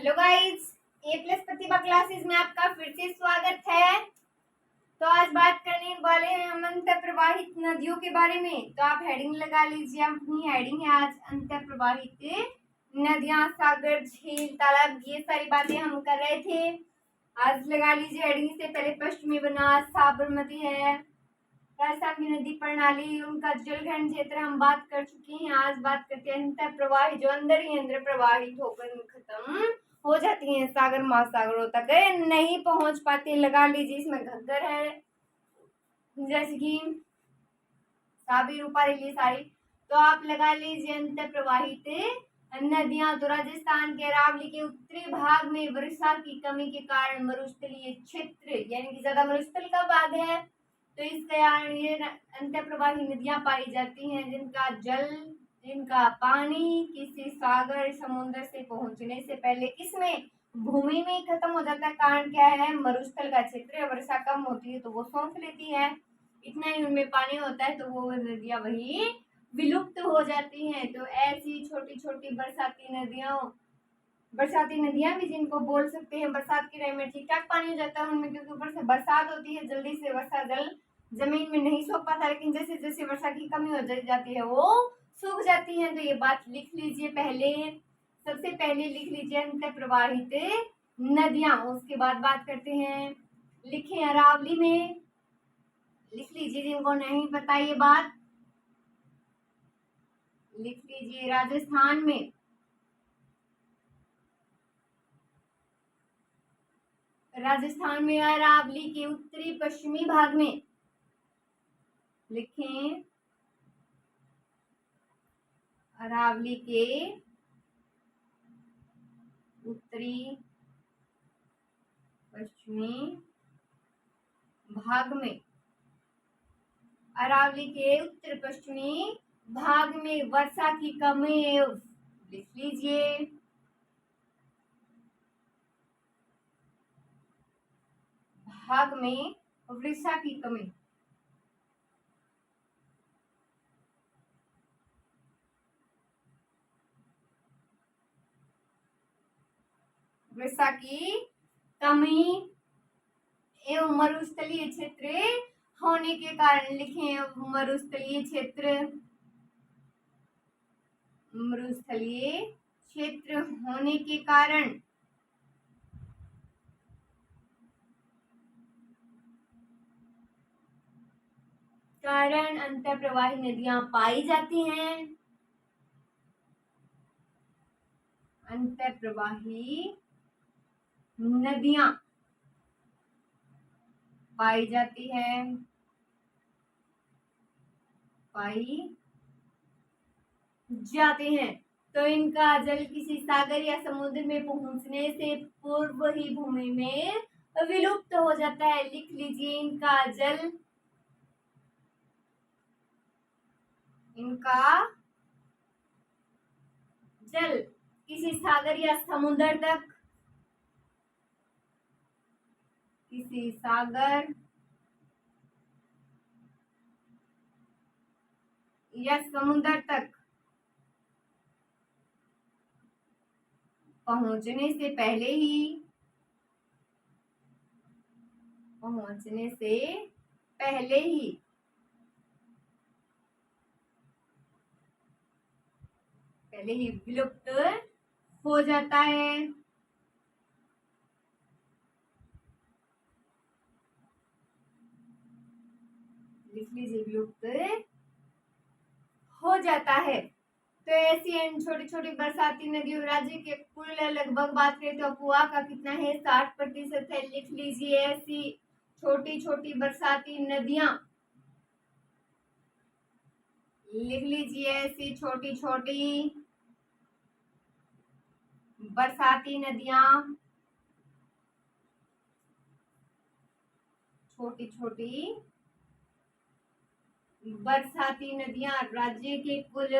Hello guys, ए plus प्रतिभा classes में आपका फिर से स्वागत है। तो आज बात करने वाले हैं हम अंतर प्रवाहित नदियों के बारे में। तो आप हेडिंग लगा लीजिए, अपनी हेडिंग है आज अंतर प्रवाहित नदियां, सागर, झील, तालाब, ये सारी बातें हम कर रहे थे। आज लगा लीजिए हेडिंग से पहले पश्चिमी बनास, साबरमती है, राजस्थान की नदी प्रणाली, उनका जलग्रहण क्षेत्र हम बात कर चुके हैं। आज बात करते हैं अंतर प्रवाही, जो अंदर ही अंदर प्रवाहित होकर खत्म हो जाती हैं, सागर महासागरों तक नहीं पहुंच पाते। लगा लीजिए इसमें घग्गर है, जैसे कि साबी रूपा रेली सारी। तो आप लगा लीजिए अंतर प्रवाहित नदियां। तो राजस्थान के अरावली के उत्तरी भाग में वर्षा की कमी के कारण मरुस्थलीय क्षेत्र, यानी कि ज्यादा मरुस्थल का भाग है, तो इस कारण ये अंतर प्रवाही नदियां पाई जाती हैं, जिनका पानी किसी सागर समुद्र से पहुंचने से पहले किसमें, भूमि में खत्म हो जाता है। कारण क्या है, मरुस्थल का क्षेत्र, वर्षा कम होती है तो वो सौंप लेती है, इतना ही उनमें पानी होता है, तो वो नदियां वही विलुप्त हो जाती हैं। तो ऐसी छोटी छोटी बरसाती नदियां भी जिनको बोल सकते हैं, बरसात के टाइम में ठीक ठाक पानी हो जाता है उनमें, क्योंकि ऊपर से बरसात होती है, जल्दी से वर्षा जल जमीन में नहीं सूख पाता, लेकिन जैसे जैसे वर्षा की कमी हो जाती है वो सूख जाती है। तो ये बात लिख लीजिए पहले, सबसे पहले लिख लीजिए अंतर प्रवाहित नदियां। उसके बाद बात करते हैं, लिखे अरावली में, लिख लीजिए जिनको नहीं पता ये बात, लिख लीजिए राजस्थान में, राजस्थान में अरावली के उत्तरी पश्चिमी भाग में लिखें, अरावली के उत्तरी पश्चिमी भाग में, अरावली के उत्तर पश्चिमी भाग में वर्षा की कमी, लिख लीजिए, भाग में वर्षा की कमी, वर्षा की कमी एवं मरुस्थलीय क्षेत्र होने के कारण, लिखें मरुस्थलीय क्षेत्र, मरुस्थलीय क्षेत्र होने के कारण अंतर प्रवाही नदियां पाई जाती हैं, अंतर प्रवाही नदियां पाई जाती है, पाई जाते हैं। तो इनका जल किसी सागर या समुद्र में पहुंचने से पूर्व ही भूमि में विलुप्त हो जाता है। लिख लीजिए इनका जल किसी सागर या समुद्र तक, किसी सागर या समुद्र तक पहुंचने से पहले ही विलुप्त हो जाता है। लिख लीजिए विलुप्त हो जाता है। तो ऐसी छोटी छोटी बरसाती नदियों, राज्य के कुल लगभग बात करें तो अफवाह का कितना है, 60% है। लिख लीजिए ऐसी छोटी छोटी बरसाती नदियां, लिख लीजिए ऐसी छोटी छोटी बरसाती नदियां, छोटी छोटी बरसाती नदियां राज्य के कुल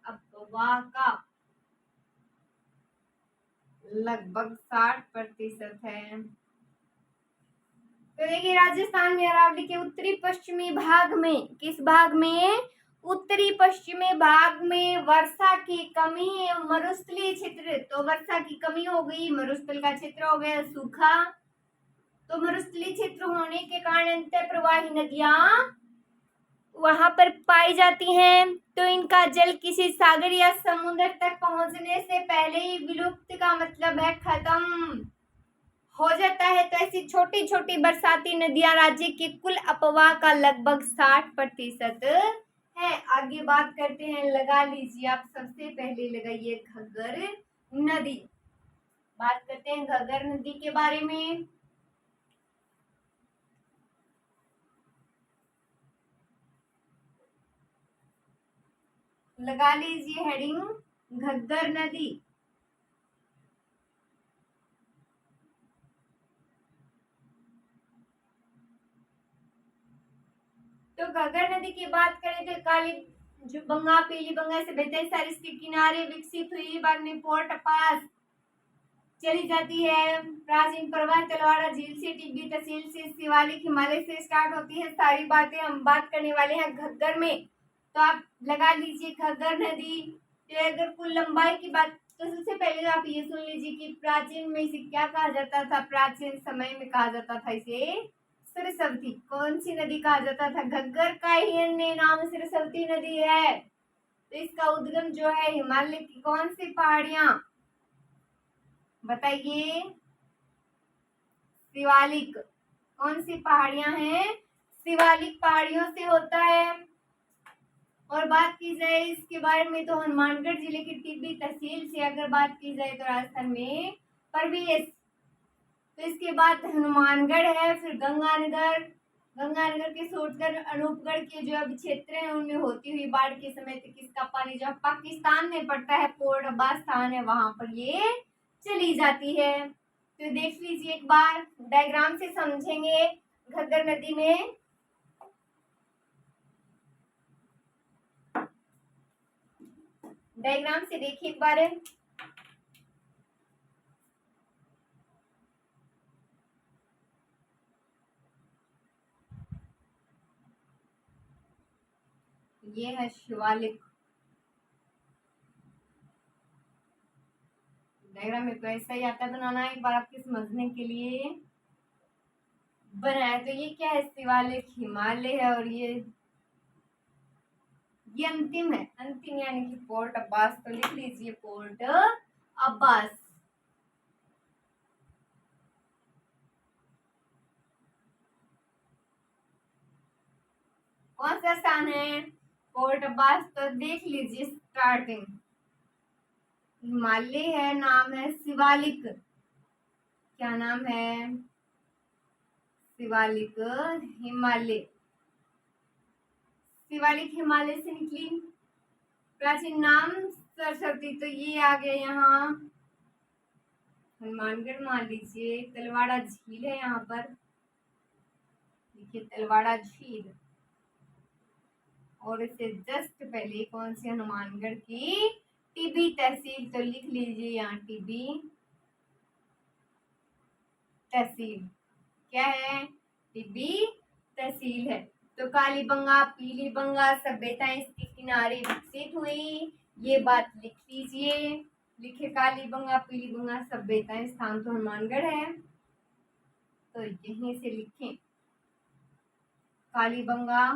अफवाह का लगभग 60% है। तो देखिए राजस्थान में अरावली के उत्तरी पश्चिमी भाग में, किस भाग में, उत्तरी पश्चिमी भाग में वर्षा की कमी एवं मरुस्थलीय क्षेत्र, तो वर्षा की कमी हो गई, मरुस्थल का क्षेत्र हो गया सूखा। तो मरुस्थलीय क्षेत्र होने के कारण अंतर प्रवाही नदियां वहां पर पाई जाती हैं। तो इनका जल किसी सागर या समुद्र तक पहुंचने से पहले ही विलुप्त का मतलब है खत्म हो जाता है। तो ऐसी छोटी छोटी बरसाती नदियां राज्य के कुल अपवाह का लगभग 60% है। आगे बात करते हैं, लगा लीजिए आप, सबसे पहले लगाइए घग्गर नदी। बात करते हैं घग्गर नदी के बारे में। लगा लीजिए हेडिंग घग्गर नदी। तो घग्गर नदी की बात करें तो काली जो बंगा पीली बंगा से बहते सारे इसके किनारे विकसित हुई, बाद में पोर्ट पास चली जाती है। प्राचीन प्रवाह तलवाड़ा झील से, टिब्बी तहसील से, शिवालिक हिमालय से स्टार्ट होती है। सारी बातें हम बात करने वाले हैं घग्गर में। तो आप लगा लीजिए घग्गर नदी। तो अगर कुल लंबाई की बात, तो सबसे पहले आप ये सुन लीजिए कि प्राचीन में इसे क्या कहा जाता था। प्राचीन समय में कहा जाता था इसे सरस्वती। कौन सी नदी कहा जाता था? घग्गर का ही अन्य नाम सरस्वती नदी है। तो इसका उद्गम जो है हिमालय की कौन सी पहाड़ियां, बताइए? शिवालिक। कौन सी पहाड़ियां हैं? शिवालिक पहाड़ियों से होता है। और बात की जाए इसके बारे में तो हनुमानगढ़ जिले की टिब्बी तहसील से अगर बात की जाए तो राजस्थान में परवेश। तो इसके बाद हनुमानगढ़ है, फिर गंगानगर। गंगानगर के छोड़कर अनूपगढ़ के जो अब क्षेत्र हैं उनमें होती हुई बाढ़ के समय तक इसका पानी जो पाकिस्तान में पड़ता है, पोर्ट अब्बास स्थान है, वहां पर ये चली जाती है। तो देख लीजिए एक बार, डायग्राम से समझेंगे घग्गर नदी में। डायग्राम से देखिए एक बार। ये है शिवालिक। डायग्राम में तो ऐसा ही आता है बनाना, एक बार आपके समझने के लिए बनाया। तो ये क्या है? शिवालिक हिमालय है, और ये अंतिम है, अंतिम यानी कि पोर्ट अब्बास। तो लिख लीजिए पोर्ट अब्बास। कौन सा स्थान है? पोर्ट अब्बास। तो देख लीजिए स्टार्टिंग हिमालय है, नाम है शिवालिक। क्या नाम है? शिवालिक हिमालय। शिवालिक हिमालय से निकली। प्राचीन नाम सरस्वती। तो ये आ गया यहाँ हनुमानगढ़ मान लीजिए। तलवाड़ा झील है यहाँ पर, देखिए तलवाड़ा झील। और इससे जस्ट पहले कौन सी? हनुमानगढ़ की टिब्बी तहसील। तो लिख लीजिए यहाँ टिब्बी तहसील। क्या है? टिब्बी तहसील है। तो काली बंगा पीली बंगा सभ्यताएं इसके किनारे विकसित हुई, ये बात लिख लीजिए। लिखे काली बंगा पीली बंगा सभ्यताएं, स्थान तो हनुमानगढ़ है, तो यहीं से लिखें काली बंगा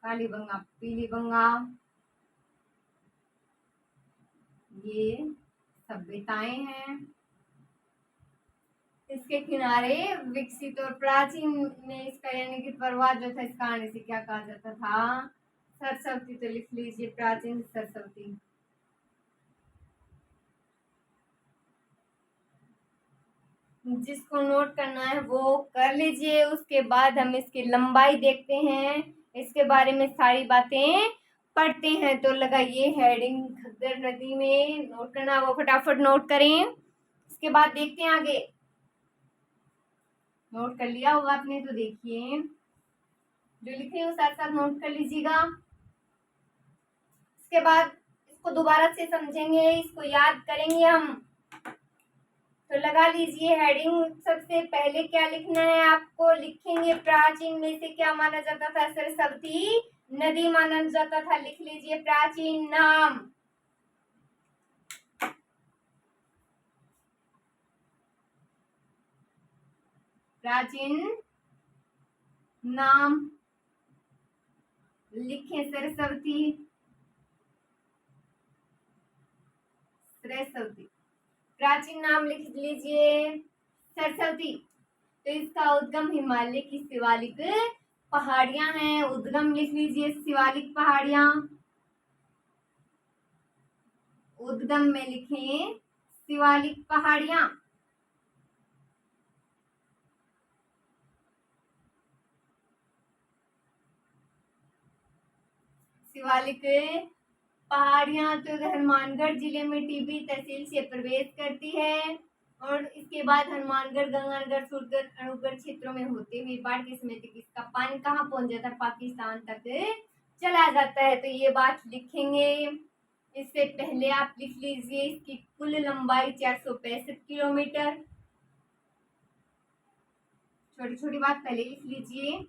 काली बंगा पीली बंगा, ये सभ्यताएं हैं इसके किनारे विकसित। और प्राचीन में इसका यानी कि प्रवाह जो था, इसका आने से क्या कहा जाता था? सरस्वती। तो लिख लीजिए प्राचीन सरस्वती। जिसको नोट करना है वो कर लीजिए। उसके बाद हम इसकी लंबाई देखते हैं, इसके बारे में सारी बातें पढ़ते हैं। तो लगाइए हेडिंग घग्गर नदी में, नोट करना वो फटाफट नोट करें। इसके बाद देखते हैं आगे। नोट कर लिया होगा आपने, तो देखिए जो लिखे हो साथ साथ नोट कर लीजिएगा। इसके बाद इसको दोबारा से समझेंगे, इसको याद करेंगे हम। तो लगा लीजिए हेडिंग। सबसे पहले क्या लिखना है आपको, लिखेंगे प्राचीन में से क्या माना जाता था, सरस्वती नदी माना जाता था। लिख लीजिए प्राचीन नाम, प्राचीन नाम लिखें सरस्वती, सरस्वती प्राचीन नाम लिख लीजिए सरस्वती। तो इसका उद्गम हिमालय की शिवालिक पहाड़ियां हैं। उद्गम लिख लीजिए शिवालिक पहाड़ियां, उद्गम में लिखें शिवालिक पहाड़ियां। शिवालिक पहाड़ियां तो हनुमानगढ़ जिले में टीबी तहसील से प्रवेश करती है और इसके बाद हनुमानगढ़, गंगानगर, सूरतगढ़, अनूपगढ़ क्षेत्रों में होते हुए बाढ़ के समय तक इसका पानी कहाँ पहुंच जाता है, पाकिस्तान तक चला जाता है। तो ये बात लिखेंगे। इससे पहले आप लिख लीजिए इसकी कुल लंबाई 465 किलोमीटर। छोटी छोटी बात पहले लिख लीजिए,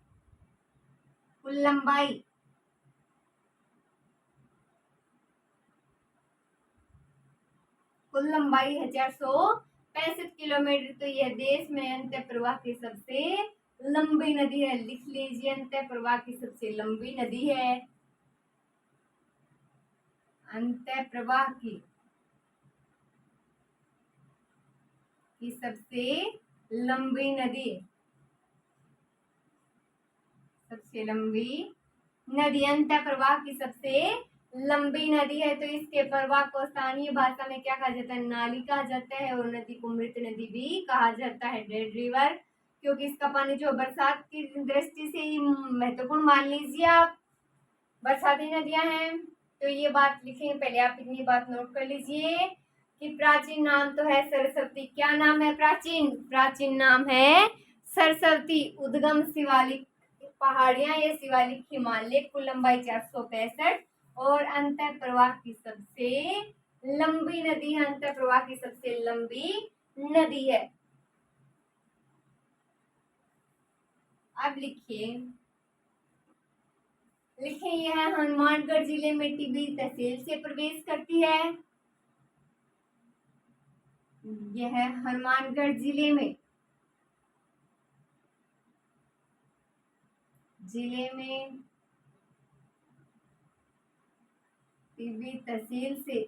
कुल लंबाई है 465 किलोमीटर। तो यह देश में अंतः प्रवाह की सबसे लंबी नदी है। लिख लीजिए अंतः प्रवाह की सबसे लंबी नदी है, अंतः प्रवाह की सबसे लंबी नदी, सबसे लंबी नदी अंतः प्रवाह की सबसे लंबी नदी है। तो इसके प्रवाह को स्थानीय भाषा में क्या कहा जाता है, नाली कहा जाता है और नदी को मृत नदी भी कहा जाता है, डेड रिवर। क्योंकि इसका पानी जो बरसात की दृष्टि से ही महत्वपूर्ण मान लीजिए आप, बरसाती नदियां हैं। तो ये बात लिखेंगे, पहले आप इतनी बात नोट कर लीजिए कि प्राचीन नाम तो है सरस्वती। क्या नाम है प्राचीन, प्राचीन नाम है सरस्वती। उद्गम शिवालिक पहाड़ियां, ये शिवालिक हिमालय, कुल लंबाई 465 और अंतः प्रवाह की सबसे लंबी नदी है, अंतः प्रवाह की सबसे लंबी नदी है। अब लिखिए, यह हनुमानगढ़ जिले में टिब्बी तहसील से प्रवेश करती है। यह हनुमानगढ़ जिले में टिब्बी तहसील से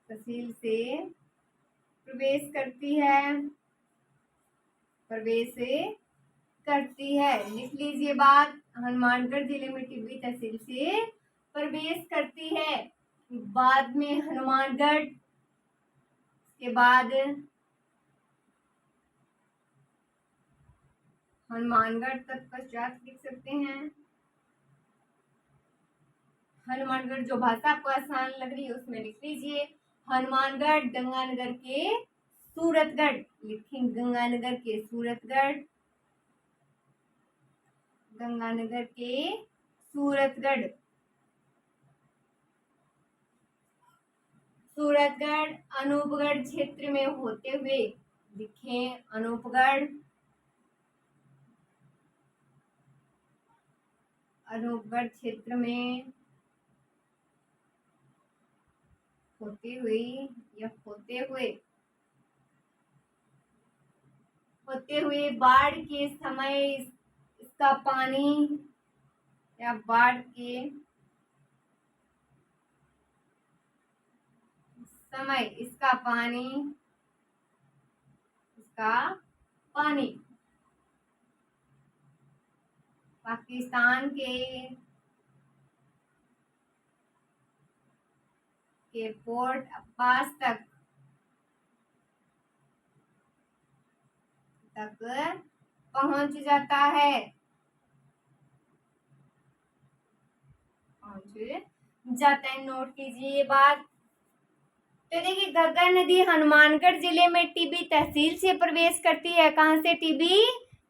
प्रवेश करती है, लिख लीजिए बात, हनुमानगढ़ जिले में टिब्बी तहसील से प्रवेश करती है। बाद में हनुमानगढ़ के बाद हनुमानगढ़ तत्पश्चात लिख सकते हैं। हनुमानगढ़ जो भाषा आपको आसान लग रही है उसमें लिख लीजिए हनुमानगढ़, गंगानगर के सूरतगढ़, लिखें गंगानगर के सूरतगढ़, गंगानगर के सूरतगढ़, सूरतगढ़ अनूपगढ़ क्षेत्र में होते हुए, लिखें अनूपगढ़, अनूपगढ़ क्षेत्र में होते हुए बाढ़ के समय इसका पानी या बाढ़ के समय इसका पानी पाकिस्तान के पोर्ट अब्बास तक पहुंच जाता है, नोट कीजिए ये बात। तो देखिए घग्गर नदी हनुमानगढ़ जिले में टिब्बी तहसील से प्रवेश करती है। कहां से, टिब्बी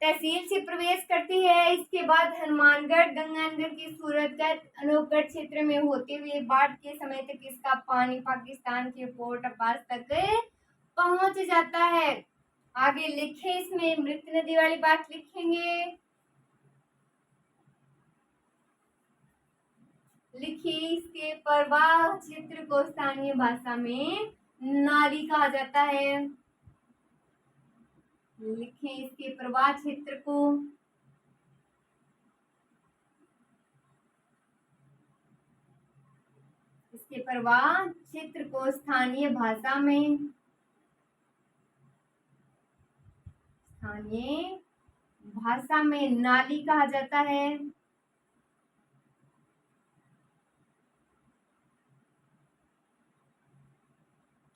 तहसील से प्रवेश करती है। इसके बाद हनुमानगढ़, गंगानगर की सूरतगढ़, अनूपगढ़ क्षेत्र में होते हुए बाढ़ के समय तक इसका पानी पाकिस्तान के पोर्ट अब्बास तक पहुंच जाता है। आगे लिखे, इसमें मृत नदी वाली बात लिखेंगे। लिखिए, इसके प्रवाह क्षेत्र को स्थानीय भाषा में नाली कहा जाता है। लिखें, इसके प्रवाह क्षेत्र को स्थानीय भाषा में नाली कहा जाता है।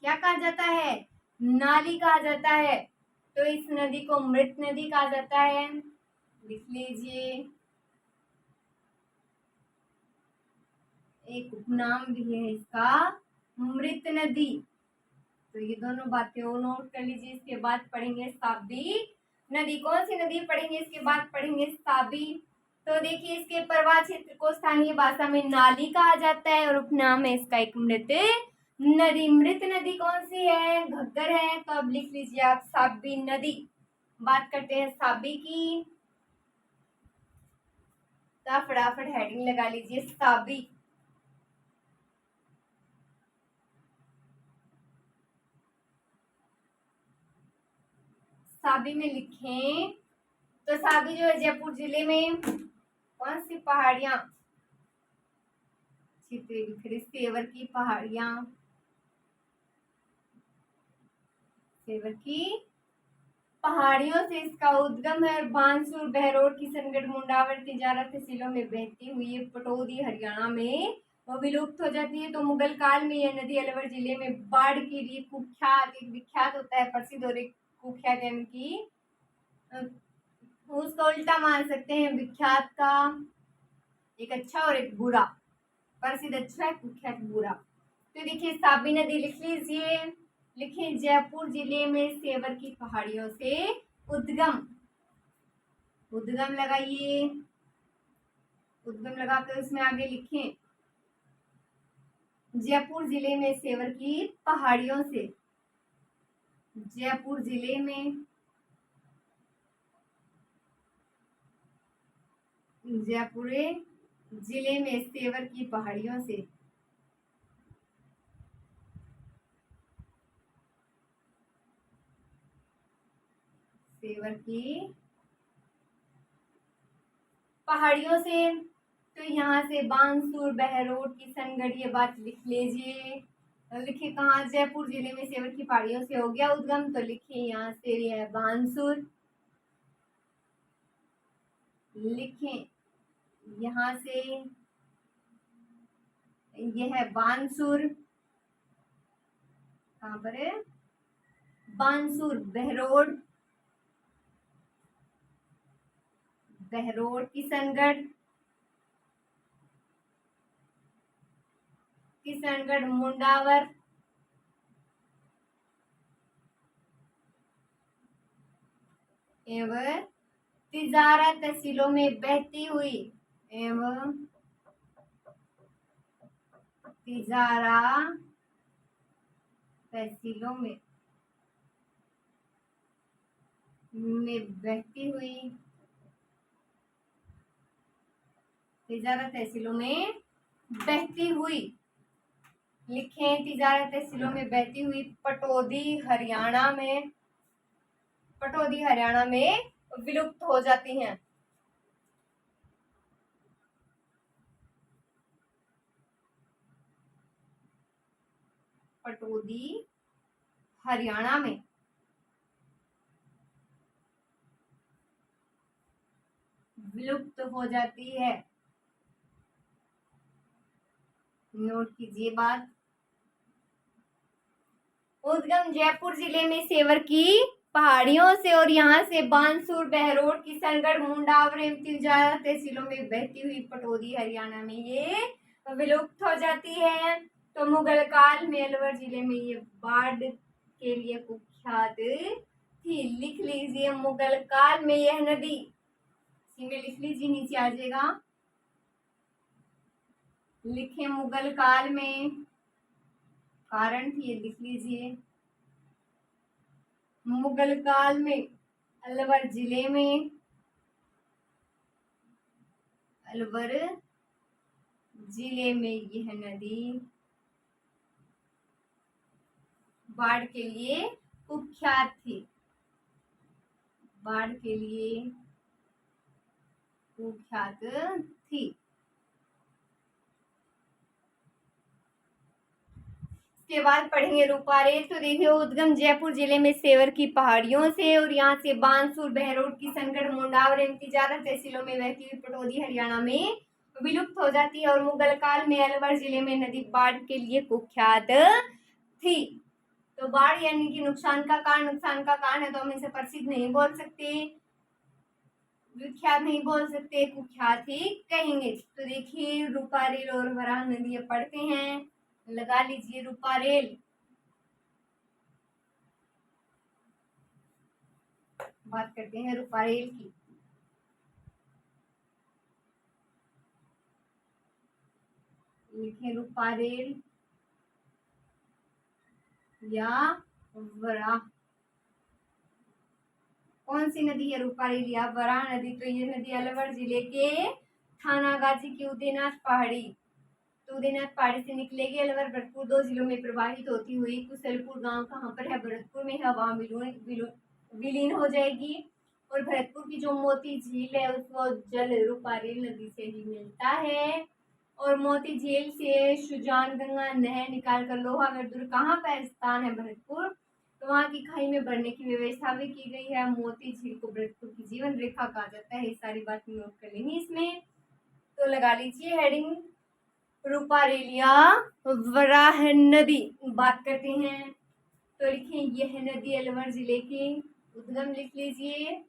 क्या कहा जाता है? नाली कहा जाता है। तो इस नदी को मृत नदी कहा जाता है। लिख लीजिए। एक उपनाम भी है इसका, मृत नदी। तो ये दोनों बातें नोट कर लीजिए। इसके बाद पढ़ेंगे साबी नदी। कौन सी नदी पढ़ेंगे? इसके बाद पढ़ेंगे साबी। तो देखिए, इसके प्रवाह क्षेत्र को स्थानीय भाषा में नाली कहा जाता है और उपनाम है इसका एक मृत नदी। मृत नदी कौन सी है? घग्गर है। तो अब लिख लीजिए आप साबी नदी। बात करते हैं साबी की। तो फटाफट हेडिंग लगा लीजिए, साबी। साबी में लिखें तो साबी जो है जयपुर जिले में कौन सी पहाड़ियां? सेवर की पहाड़ियां, सेवर की पहाड़ियों से इसका उद्गम है। और बानसूर, बहरोड, किशनगढ़, मुंडावर, तिजारा तहसीलों में बहती हुई पटौदी हरियाणा में वो विलुप्त हो जाती है। तो मुगल काल में यह नदी अलवर जिले में बाढ़ के लिए कुख्यात, एक विख्यात होता है, प्रसिद्ध और एक कुख्यात, यानी कि उसका उल्टा मान सकते हैं। विख्यात का एक अच्छा और एक बुरा। प्रसिद्ध अच्छा है, कुख्यात बुरा। तो देखिए, साबी नदी लिख लीजिए। लिखें, जयपुर जिले में सेवर की पहाड़ियों से उद्गम। उद्गम लगाइए। उद्गम लगाकर उसमें आगे लिखें, जयपुर जिले में सेवर की पहाड़ियों से। जयपुर जिले में सेवर की पहाड़ियों से। सेवर की पहाड़ियों से। तो यहाँ से बानसूर, बहरोड, किशनगढ़, ये बात लिख लीजिए। लिखिए कहाँ? जयपुर जिले में सेवर की पहाड़ियों से हो गया उद्गम। तो लिखिए यहाँ से यह है बानसूर। लिखें यहाँ से यह है बानसूर। कहाँ पर है? बानसूर, बहरोड, किशनगढ़, मुंडावर, एवं तिजारा तहसीलों में बहती हुई। एवं तिजारा तहसीलों में बहती हुई। तिजारा तहसीलों में बहती हुई। लिखें, तिजारा तहसीलों में बहती हुई पटौदी हरियाणा में विलुप्त हो जाती हैं। पटौदी हरियाणा में विलुप्त हो जाती है। नोट कीजिए बात। उद्गम जयपुर जिले में सेवर की पहाड़ियों से और यहाँ से बानसूर, बहरोड, किशनगढ़, मुंडावर एवं तिजारा तहसीलों में बहती हुई पटौदी हरियाणा में ये विलुप्त हो जाती है। तो मुगल काल में अलवर जिले में ये बाढ़ के लिए कुख्यात थी। लिख लीजिए मुगल काल में यह नदी, इसी में लिख लीजिए, नीचे आ जाएगा। लिखे मुगल काल में, कारण थी, ये लिख लीजिए। मुगल काल में अलवर जिले में, अलवर जिले में यह नदी बाढ़ के लिए कुख्यात थी। बाढ़ के लिए कुख्यात थी। के बाद पढ़ेंगे रूपारेल। तो देखिए उद्गम जयपुर जिले में सेवर की पहाड़ियों से, और यहाँ से बानसूर, बहरोड की संकट, मुंडा और इम्तिजारा तहसीलों में बहती हुई पटौदी हरियाणा में विलुप्त हो जाती है। और मुगल काल में अलवर जिले में नदी बाढ़ के लिए कुख्यात थी। तो बाढ़ यानी कि नुकसान का कारण है, तो हम इसे प्रसिद्ध नहीं बोल सकते, विख्यात नहीं बोल सकते, कुख्यात ही कहेंगे। तो देखिए रूपारेल और वराह नदी पढ़ते हैं, लगा लीजिए रूपारेल। बात करते हैं रूपारेल की। लिखें रूपारेल या वराह। कौन सी नदी है रूपारेल या वराह नदी? तो ये नदी अलवर जिले के थानागाजी की उदयनाथ पहाड़ी, तो उदयनाथ पहाड़ी से निकलेगी, अलवर भरतपुर 2 जिलों में प्रवाहित होती हुई कुशलपुर गांव कहाँ पर है? भरतपुर में है, वहां विलीन हो जाएगी। और भरतपुर की जो मोती झील है उसको जल रूपारेल नदी से ही मिलता है। और मोती झील से सुजानगंगा नहर निकालकर लोहागढ़ दुर्ग कहाँ पर स्थान है? भरतपुर, तो वहां की खाई में भरने की व्यवस्था भी की गई है। मोती झील को भरतपुर की जीवन रेखा कहा जाता है। ये सारी बातें नोट कर लेंगे इसमें, तो लगा लीजिए हेडिंग रूपारेल या वराह नदी। बात करते हैं, तो लिखें यह नदी अलवर जिले की उद्गम, लिख लीजिए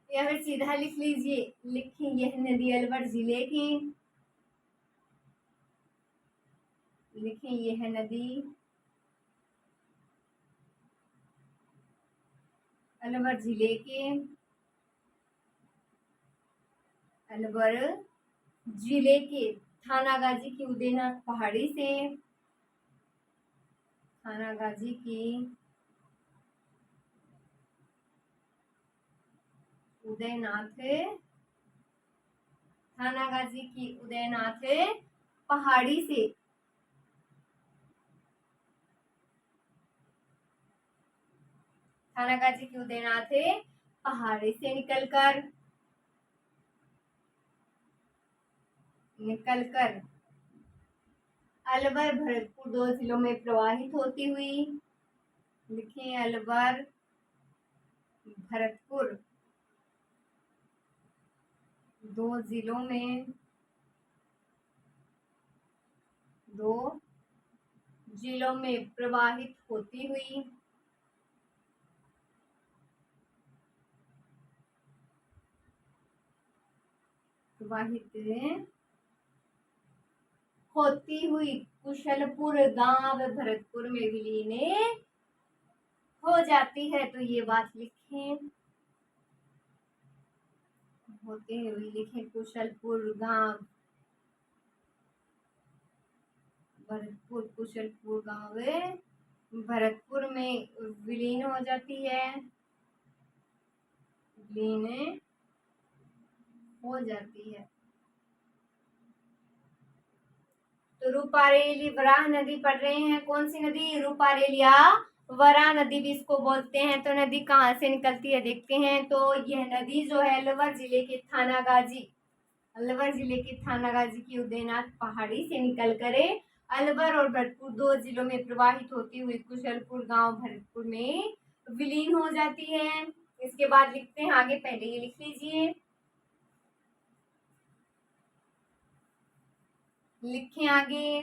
या फिर सीधा लिख लीजिए। लिखें यह नदी अलवर जिले की, लिखें यह नदी अलवर जिले के, अलवर जिले के थानागाजी की उदयनाथ पहाड़ी से, थानागाजी की उदयनाथ, थानागाजी की उदयनाथ पहाड़ी से, थानागाजी की उदयनाथ पहाड़ी से निकलकर अलवर भरतपुर 2 जिलों में प्रवाहित होती हुई, लिखें अलवर भरतपुर 2 जिलों में, 2 जिलों में प्रवाहित होती हुई, प्रवाहित होती हुई कुशलपुर गांव भरतपुर में विलीन हो जाती है। तो ये बात लिखें, होते हुए लिखें कुशलपुर गांव भरतपुर, कुशलपुर गांव भरतपुर में विलीन हो जाती है, विलीन हो जाती है। तो रूपारेल वराह नदी पढ़ रहे हैं, कौन सी नदी? रूपारेल या वराह नदी भी इसको बोलते हैं। तो नदी कहाँ से निकलती है देखते हैं। तो यह नदी जो है अलवर जिले के थानागाजी, अलवर जिले के थानागाजी की उदयनाथ पहाड़ी से निकल कर अलवर और भरतपुर 2 जिलों में प्रवाहित होती हुई कुशलपुर गांव भरतपुर में विलीन हो जाती है। इसके बाद लिखते हैं आगे, पहले ये लिख लीजिए, लिखें आगे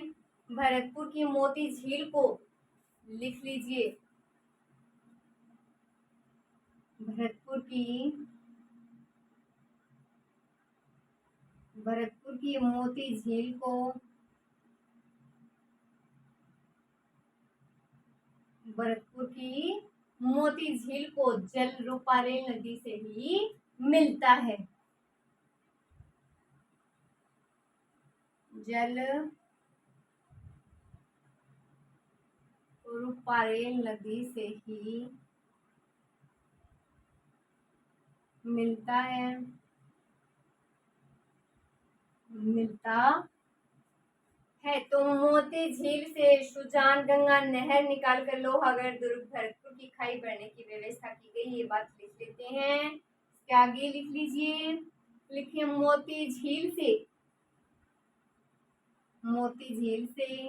भरतपुर की मोती झील को, लिख लीजिए भरतपुर की मोती झील को भरतपुर की मोती झील को जल रूपारेल नदी से ही मिलता है। जल रूपारेल नदी से ही मिलता है, मिलता है। तो मोती झील से सुजान गंगा नहर निकालकर लोहागढ़ दुर्ग भरतपुर की खाई भरने की व्यवस्था की गई। ये बात लिख लेते हैं। इसके आगे लिख लीजिए, लिखिए मोती झील से, मोती झील से,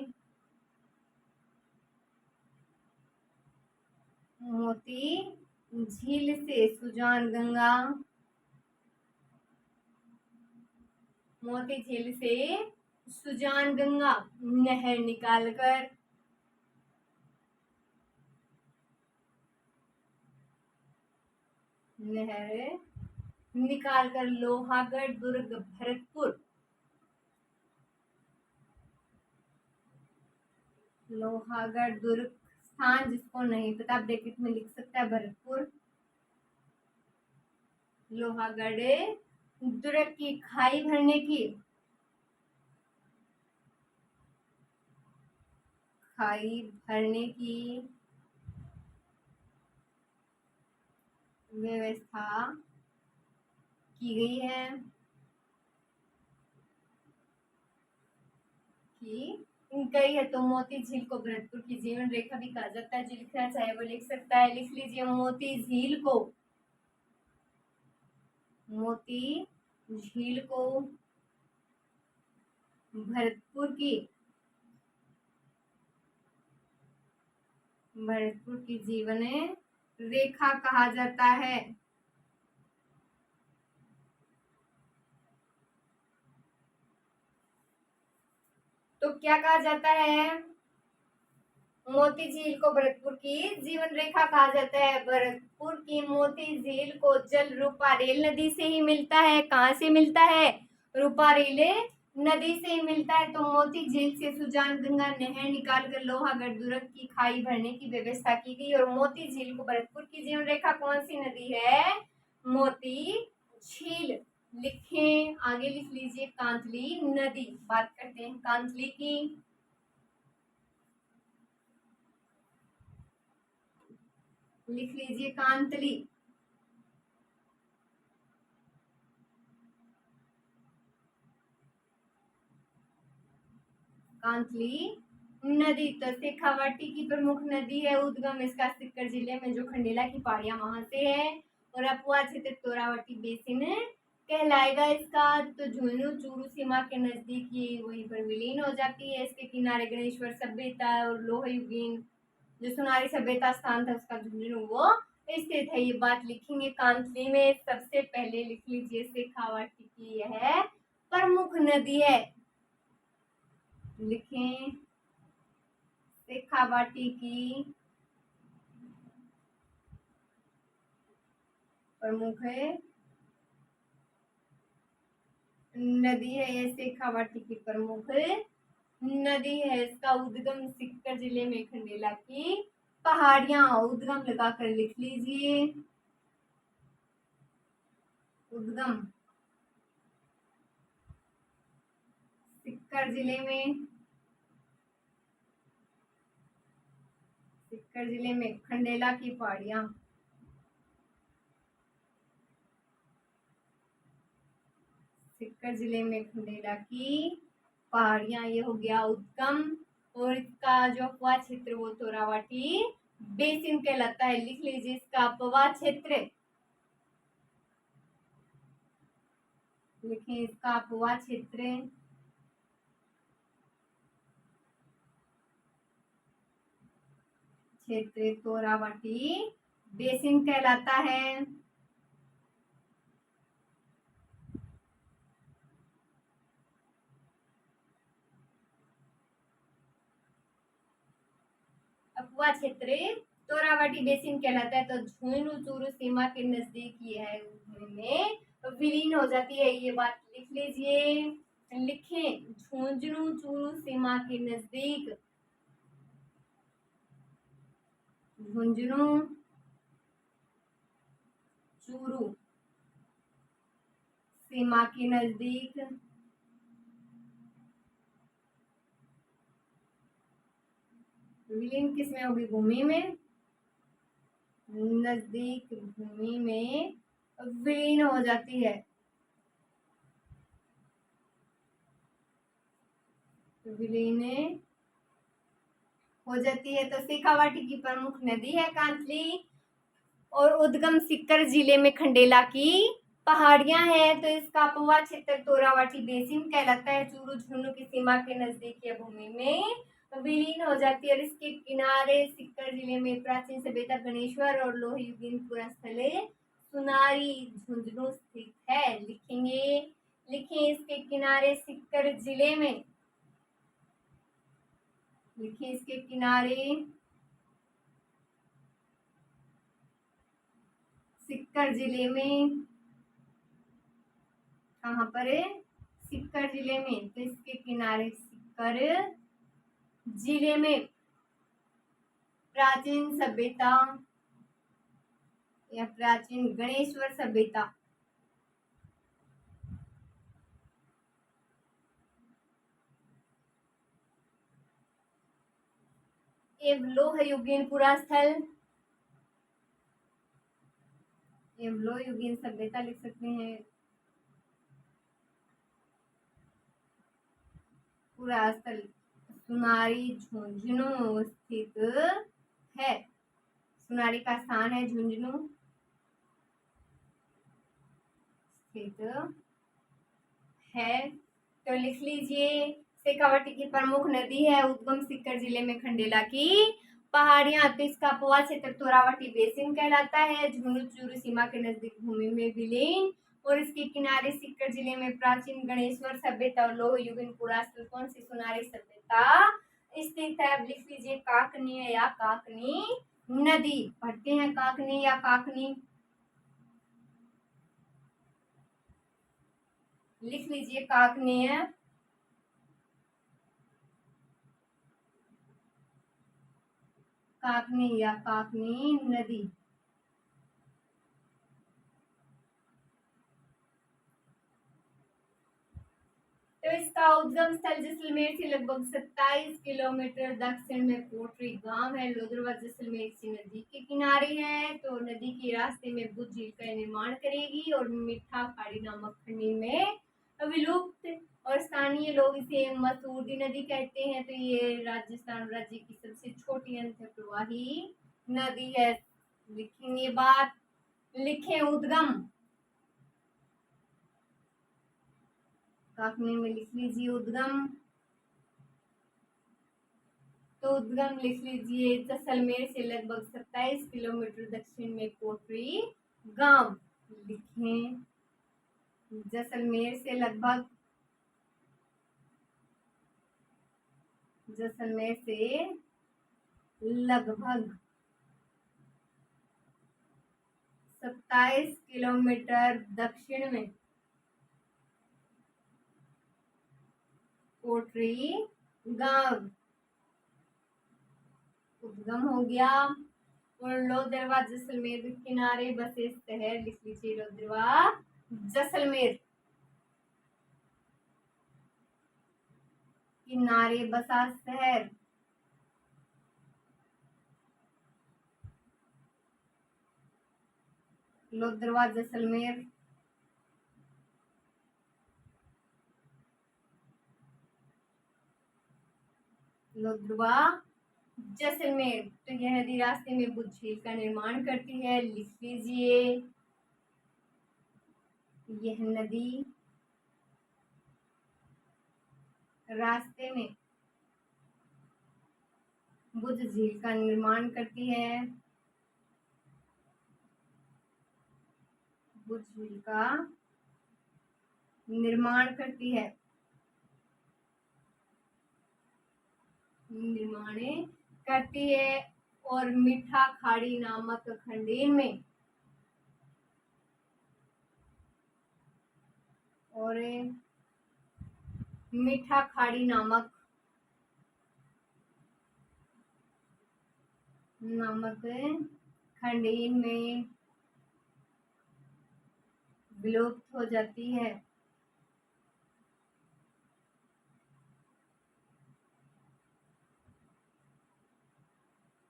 मोती झील से सुजान गंगा, मोती झील से सुजान गंगा नहर निकालकर, नहर निकालकर लोहागढ़ दुर्ग भरतपुर, लोहागढ़ दुर्ग स्थान जिसको नहीं पता ब्रैकेट में लिख सकता है भरतपुर, लोहागढ़ दुर्ग की खाई भरने की, खाई भरने की व्यवस्था की गई है, की गई है। तो मोती झील को भरतपुर की जीवन रेखा भी कहा जाता है। जो लिखना चाहे वो लिख सकता है। लिख लीजिए मोती झील को, मोती झील को भरतपुर की, भरतपुर की जीवन रेखा कहा जाता है। तो क्या कहा जाता है? मोती झील को भरतपुर की जीवन रेखा कहा जाता है। भरतपुर की मोती झील को जल रूपारेल नदी से ही मिलता है। कहाँ से मिलता है? रूपारेल नदी से ही मिलता है। तो मोती झील से सुजान गंगा नहर निकालकर लोहागढ़ दुर्ग की खाई भरने की व्यवस्था की गई। और मोती झील को भरतपुर की जीवन रेखा कौन सी नदी है? मोती झील। लिखें, आगे लिख लीजिए कांतली नदी। बात करते हैं कांतली की। लिख लीजिए कांतली। कांतली नदी तो शेखावाटी की प्रमुख नदी है। उद्गम इसका सिक्कर जिले में जो खंडेला की पहाड़ियां वहां से है। और अपुआ क्षेत्र तोरावटी बेसिन कहलाएगा इसका। तो झुंझुनू चूरू सीमा के नजदीक ये वहीं पर विलीन हो जाती है। इसके किनारे गणेश्वर सभ्यता और लोहयुगीन जो सुनारी सभ्यता स्थान था उसका झुंझुनू वो स्थित है। ये बात लिखेंगे कांतली में। सबसे पहले लिख लीजिए शेखावाटी की यह प्रमुख नदी है। लिखें शेखावाटी की प्रमुख नदी है। ये शेखावाटी की प्रमुख नदी है। इसका उद्गम सिक्कर जिले में खंडेला की पहाड़ियां। उद्गम लगाकर लिख लीजिए। उद्गम सिक्कर जिले में, सिक्कर जिले में खंडेला की पहाड़ियां। सिक्कर जिले में खंडेला की पहाड़ियां, ये हो गया उद्गम। और इसका जो अपवा क्षेत्र वो तोरावाटी बेसिन कहलाता है। लिख लीजिए इसका अपवा क्षेत्र। लिखें इसका अपवा क्षेत्र। क्षेत्र तोरावाटी बेसिन कहलाता है। अपवा क्षेत्र तोरावाटी बेसिन कहलाता है। तो झुंझुनू चूरू सीमा के नजदीक ये है में विलीन हो जाती है। ये बात लिख लीजिए। लिखें झुंझुनू चूरू सीमा के नजदीक, झुंझुनू चूरू सीमा के नजदीक विलीन किसमें होगी? भूमि में, नजदीक भूमि में विलीन हो जाती है। विलीन हो जाती है। तो शेखावाटी की प्रमुख नदी है कांतली, और उद्गम सीकर जिले में खंडेला की पहाड़ियां हैं। तो इसका अपवा क्षेत्र तोरावाटी बेसिन कहलाता है। चूरू झुंझुनू की सीमा के नजदीक या भूमि में विलीन हो जाती है। और इसके किनारे सीकर जिले में प्राचीन सभ्यता गणेश्वर और लोहयुगीन पुरास्थल सुनारी झुंझुनू स्थित है। लिखेंगे, लिखें इसके किनारे सीकर जिले में, लिखें इसके किनारे सीकर जिले में, कहाँ पर है? सीकर जिले में। तो इसके किनारे सीकर जिले में प्राचीन सभ्यता या प्राचीन गणेश्वर सभ्यता एवं लोहयुगीन पुरास्थल एवं लोहयुगीन सभ्यता लिख सकते हैं। पुरास्थल सुनारी झुंझुनू स्थित है। सुनारी का स्थान है झुंझुनू स्थित है। तो लिख लीजिए, शेखावाटी की प्रमुख नदी है, उद्गम सीकर जिले में खंडेला की पहाड़ियां। तो इसका अपवा क्षेत्र तोरावाटी बेसिन कहलाता है। झुंझुनू चूरू सीमा के नजदीक भूमि में विलीन, और इसके किनारे सीकर जिले में प्राचीन गणेश्वर सभ्यता और लोहयुगीन पुरास्थल कौन सी? सुनारी सभ्यता स्थित है। अब लिख लीजिए काकनी या काकनी नदी। पढ़ते हैं काकनी या काकनी, लिख लीजिए काकनी है, काकनी या काकनी नदी। तो इसका उद्गम स्थल जैसलमेर से लगभग 27 किलोमीटर दक्षिण में कोटरी गांव है। लोदरवा जैसलमेर की नदी के किनारे है। तो नदी के रास्ते में बुद्ध झील का निर्माण करेगी, और मीठा खाड़ी नामक खंडी में विलुप्त, और स्थानीय लोग इसे मसूरी नदी कहते हैं। तो ये राजस्थान राज्य की सबसे छोटी अंतःप्रवाही नदी है। लिखेंगे बात, लिखें उद्गम, काकनी में लिख लीजिए उद्गम। तो उद्गम लिख लीजिए जैसलमेर से लगभग 27 किलोमीटर दक्षिण में कोटरी गांव। लिखें जैसलमेर से लगभग, जैसलमेर से लगभग 27 किलोमीटर दक्षिण में कोटरी गांव उद्गम हो गया। और लोदरवा जैसलमेर के किनारे बसे शहर, लिख लीजिए लोदरवा जैसलमेर किनारे बसा शहर। लोदरवा जैसलमेर लोदरवा जैसलमेर। तो यह नदी रास्ते में बुद्ध झील का निर्माण करती है। लिख लीजिए, यह नदी रास्ते में बुद्ध झील का निर्माण करती है। बुद्ध झील का निर्माण करती है, निर्माण करती है। और मीठा खाड़ी नामक खंडेर में, और मीठा खाड़ी नामक खंडेर में विलुप्त हो जाती है।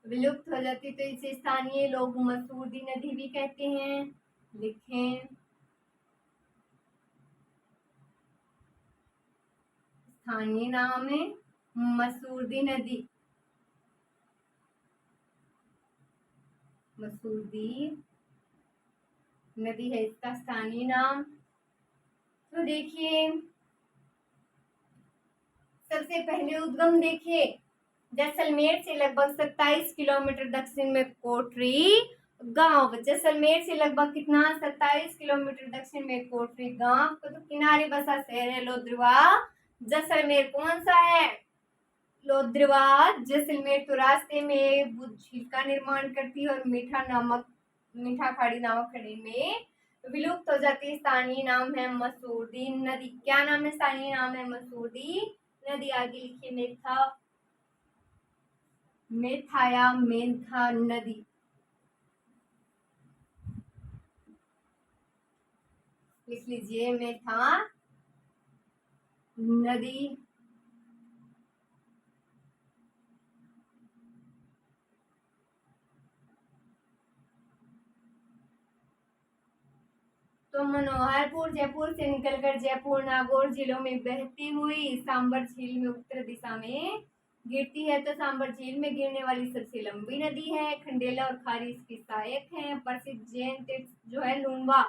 विलुप्त हो जाती तो इसे स्थानीय लोग मसूरदी नदी भी कहते हैं। लिखें, स्थानीय नाम है मसूरदी नदी। मसूरदी नदी है इसका स्थानीय नाम। तो देखिए, सबसे पहले उद्गम देखिए, जैसलमेर से लगभग 27 किलोमीटर दक्षिण में कोटरी गांव। जैसलमेर से लगभग कितना, 27 किलोमीटर दक्षिण में कोटरी गांव। तो किनारे बसा शहर है लोद्रवा। जैसलमेर कौन सा है, लोद्रवा। जैसलमेर तो रास्ते में बुद्ध झील का निर्माण करती है और मीठा खाड़ी नामक खड़ी में विलुप्त हो जाती है। स्थानीय नाम है मसूरदी नदी। क्या नाम है, स्थानीय नाम है मसूरदी नदी। आगे लिखिए, मेथा मेंथा नदी। लिख लीजिए, मेथा नदी। तो मनोहरपुर जयपुर से निकलकर जयपुर नागौर जिलों में बहती हुई सांबर झील में उत्तर दिशा में गिरती है। तो सांबर झील में गिरने वाली सबसे लंबी नदी है। खंडेला और खारी इसकी सहायक है। प्रसिद्ध जैन तीर्थ जो है लूंबा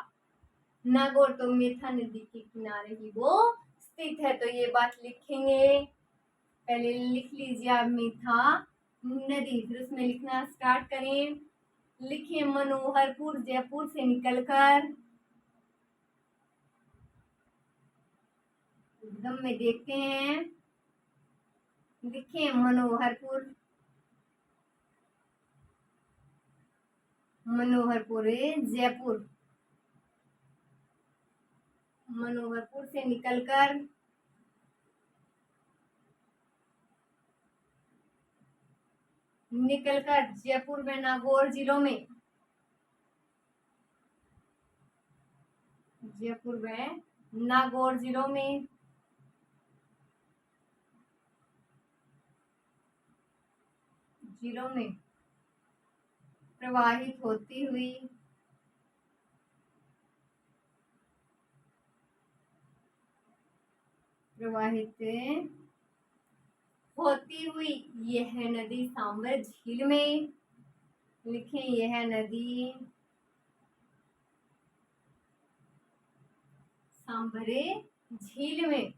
नागौर तो मेथा नदी के किनारे ही वो स्थित है। तो ये बात लिखेंगे, पहले लिख लीजिए आप मेथा नदी, फिर उसमें लिखना स्टार्ट करें। लिखिए, मनोहरपुर जयपुर से निकलकर, उद्गम में देखते हैं। लिखिए, मनोहरपुर जयपुर। मनोहरपुर से निकलकर जयपुर व नागौर जिलों में, जयपुर व नागौर जिलों में प्रवाहित होती हुई यह नदी सांबर झील में, लिखें, यह नदी सांभरे झील में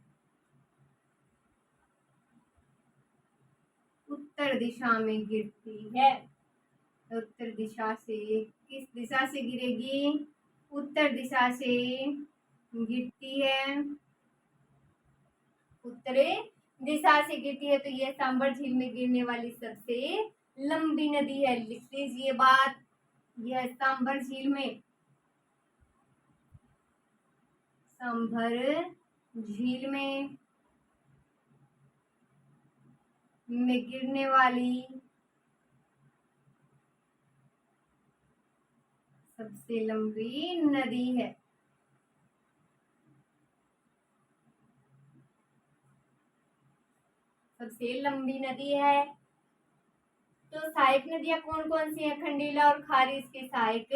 उत्तर दिशा में गिरती है। उत्तर दिशा से, किस दिशा से गिरेगी, उत्तर दिशा से गिरती है। उत्तरी दिशा से गिरती है। तो यह सांबर झील में गिरने वाली सबसे लंबी नदी है। लिख लीजिए बात, यह सांबर झील में, सांभर झील में गिरने वाली सबसे लंबी नदी है। सबसे लंबी नदी है। तो सहायक नदियां कौन कौन सी हैं, खंडेला और खारी इसके सहायक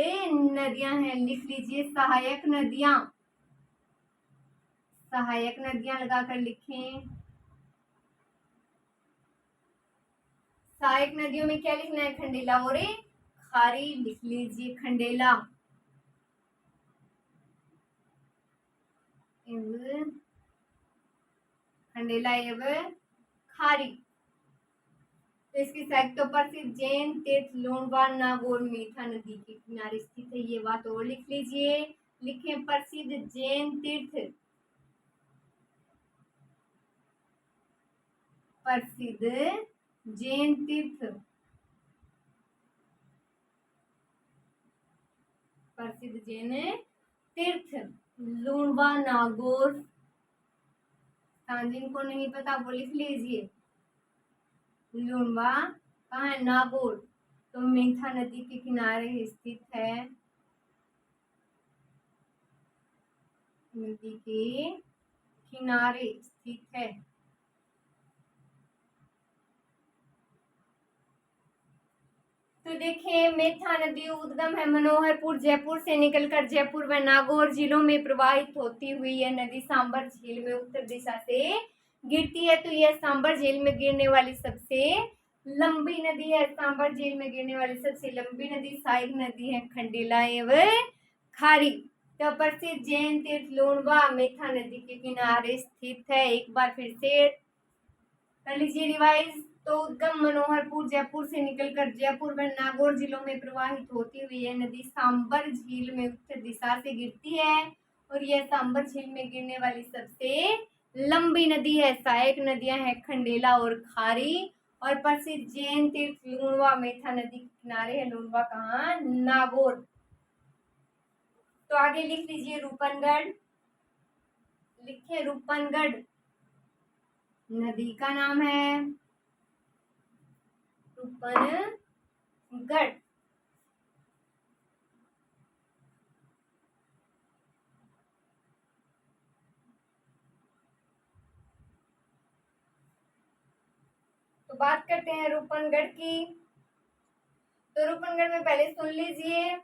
नदियां हैं। लिख लीजिए, सहायक नदियां लगाकर लिखें। सहायक नदियों में क्या लिखना है, खंडेला और खारी। लिख लीजिए, खंडेला एवं खारी। तो इसकी सहायक तो प्रसिद्ध जैन तीर्थ लूणबा नागौर मेथा नदी के किनारे स्थित है। ये बात और लिख लीजिए। लिखें, प्रसिद्ध जैन तीर्थ, प्रसिद्ध जैन तीर्थ, प्रसिद्ध जैन तीर्थ लूणबा नागौर। जिनको नहीं पता वो लिख लीजिए, लूणबा कहाँ है, नागौर तो मेथा नदी के किनारे स्थित है। नदी के किनारे स्थित है। तो देखिए, मेथा नदी उद्गम है मनोहरपुर जयपुर से निकलकर जयपुर व नागौर जिलों में प्रवाहित होती हुई यह नदी सांबर झील में उत्तर दिशा से गिरती है। तो यह सांबर झील में गिरने वाली सबसे लंबी नदी है। सांबर झील में गिरने वाली सबसे लंबी नदी सहायक नदी है खंडेला एवं खारी। तो प्रसिद्ध जैन तीर्थ लोणवा मेथा नदी के किनारे स्थित है। एक बार फिर से कर लीजिए रिवाइज। तो उद्गम मनोहरपुर जयपुर से निकलकर जयपुर व नागौर जिलों में प्रवाहित होती हुई यह नदी सांबर झील में उत्तर दिशा से गिरती है और यह सांबर झील में गिरने वाली सबसे लंबी नदी है। सहायक नदियां हैं खंडेला और खारी और प्रसिद्ध जैन तीर्थ लूणवा मेथा नदी के किनारे है। लूणवा कहाँ? नागौर। तो आगे लिख लीजिए रूपनगढ़। लिखिए रूपनगढ़ नदी का नाम है रूपनगढ़। तो बात करते हैं रूपनगढ़ की। तो रूपनगढ़ में पहले सुन लीजिए।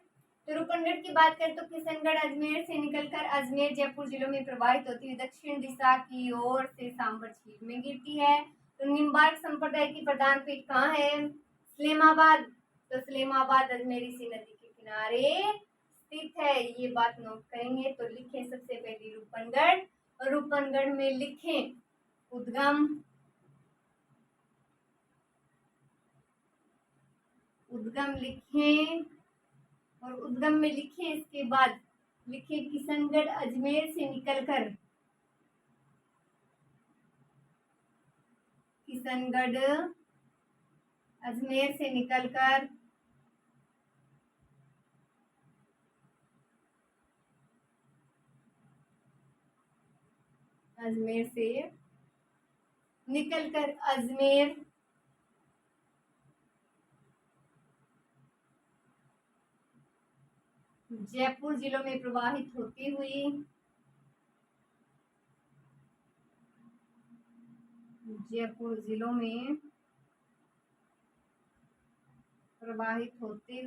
तो रूपनगढ़ की बात करें तो किशनगढ़ अजमेर से निकलकर अजमेर जयपुर जिलों में प्रवाहित होती हुई दक्षिण दिशा की ओर से सांबर झील में गिरती है। तो निम्बार्क संप्रदाय की प्रधान पीठ कहाँ है? सलेमाबाद। तो सलेमाबाद अजमेर इसी नदी के किनारे स्थित है। ये बात नोट करेंगे। तो लिखें सबसे पहले रूपनगढ़ और रूपनगढ़ में लिखें उद्गम। उद्गम लिखें और उद्गम में लिखें इसके बाद लिखें किशनगढ़ अजमेर से निकलकर। किशनगढ़ अजमेर से निकलकर अजमेर से निकलकर अजमेर जयपुर जिलों में प्रवाहित होती हुई जयपुर जिलों में प्रवाहित होती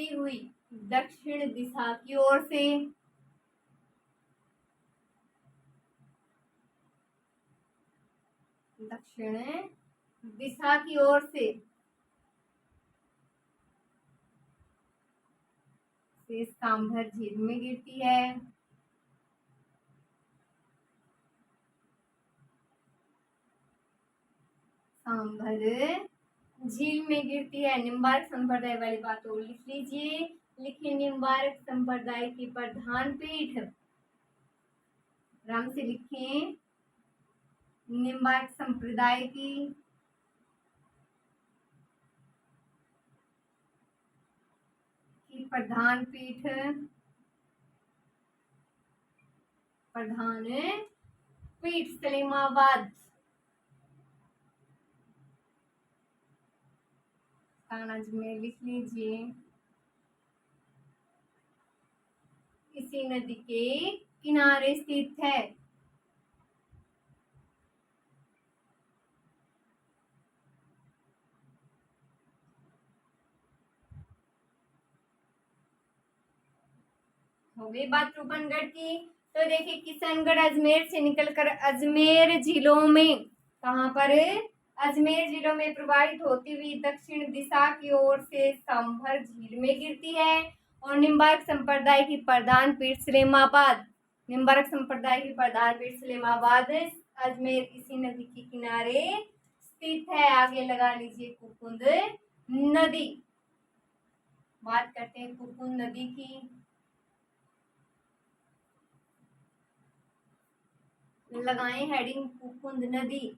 हुई दक्षिण दिशा की ओर से दक्षिण दिशा की ओर से सांभर झील में गिरती है। सांभर झील में गिरती है। निम्बार्क संप्रदाय वाली बात और लिख लीजिए। लिखिए निम्बार्क संप्रदाय की प्रधान पीठ। आराम से लिखें। निम्बार्क संप्रदाय की प्रधान पीठ सलेमाबाद। में लिख लीजिए। इसी नदी के किनारे स्थित है। हो गई बात रूपनगढ़ की। तो देखिए किशनगढ़ अजमेर से निकलकर अजमेर जिलों में कहाँ पर? अजमेर जिलों में प्रवाहित होती हुई दक्षिण दिशा की ओर से सांभर झील में गिरती है और निम्बार्क संप्रदाय की प्रधान पीठ सलेमाबाद। निम्बार्क संप्रदाय की प्रधान पीठ सलेमाबाद अजमेर इसी नदी के किनारे स्थित है। आगे लगा लीजिए कुकुंद नदी। बात करते हैं कुकुंद नदी की। लगाएं हेडिंग कुकुंद नदी।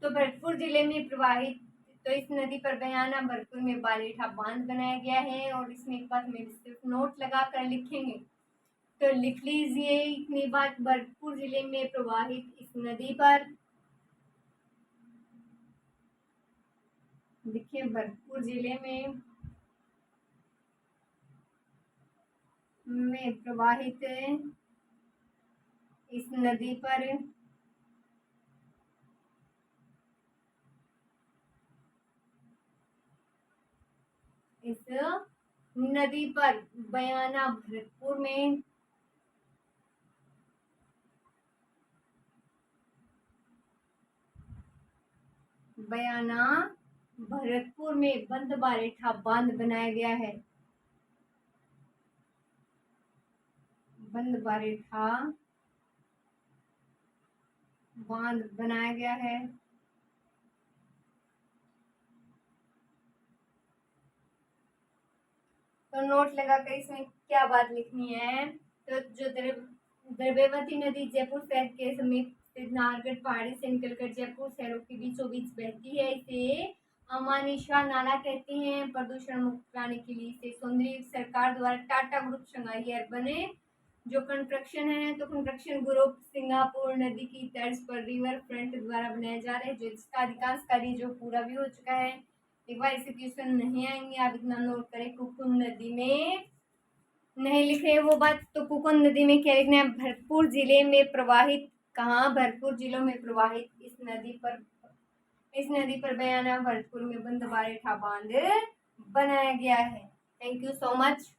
तो भरतपुर जिले में प्रवाहित तो इस नदी पर बयाना भरतपुर में बालीठा बांध बनाया गया है और इसमें एक बात में सिर्फ नोट लगा कर लिखेंगे। तो लिख लीजिए इतनी बात। भरतपुर जिले में प्रवाहित इस नदी पर, देखिए भरतपुर जिले में प्रवाहित इस नदी पर बयाना भरतपुर में बंद बारेठा बांध बनाया गया है। बंद बारेठा बांध बनाया गया है। तो नोट लगाकर इसमें क्या बात लिखनी है। तो जो द्रव्यवती नदी जयपुर शहर के समीप स्थित नाहरगढ़ पहाड़ी से निकलकर जयपुर शहरों के बीचों बीच बहती है, इसे अमानिशा नाला कहते हैं। प्रदूषण मुक्त कराने के लिए इसे सौंदर्य सरकार द्वारा टाटा ग्रुप शंघाई अर्बन जो कंस्ट्रक्शन है, तो कंस्ट्रक्शन ग्रुप सिंगापुर नदी की तर्ज पर रिवर फ्रंट द्वारा बनाया जा रहा है, जो इसका अधिकांश कार्य जो पूरा भी हो चुका है। एक बार ऐसे क्वेश्चन नहीं आएंगे, आप इतना नोट करें। कुकुन नदी में नहीं लिख रहे वो बात, तो कुकुन नदी में क्या लिखना है, भरतपुर जिले में प्रवाहित, कहाँ, भरतपुर जिलों में प्रवाहित इस नदी पर बयाना भरतपुर में बंद बारेठा बांध बनाया गया है। Thank you so much.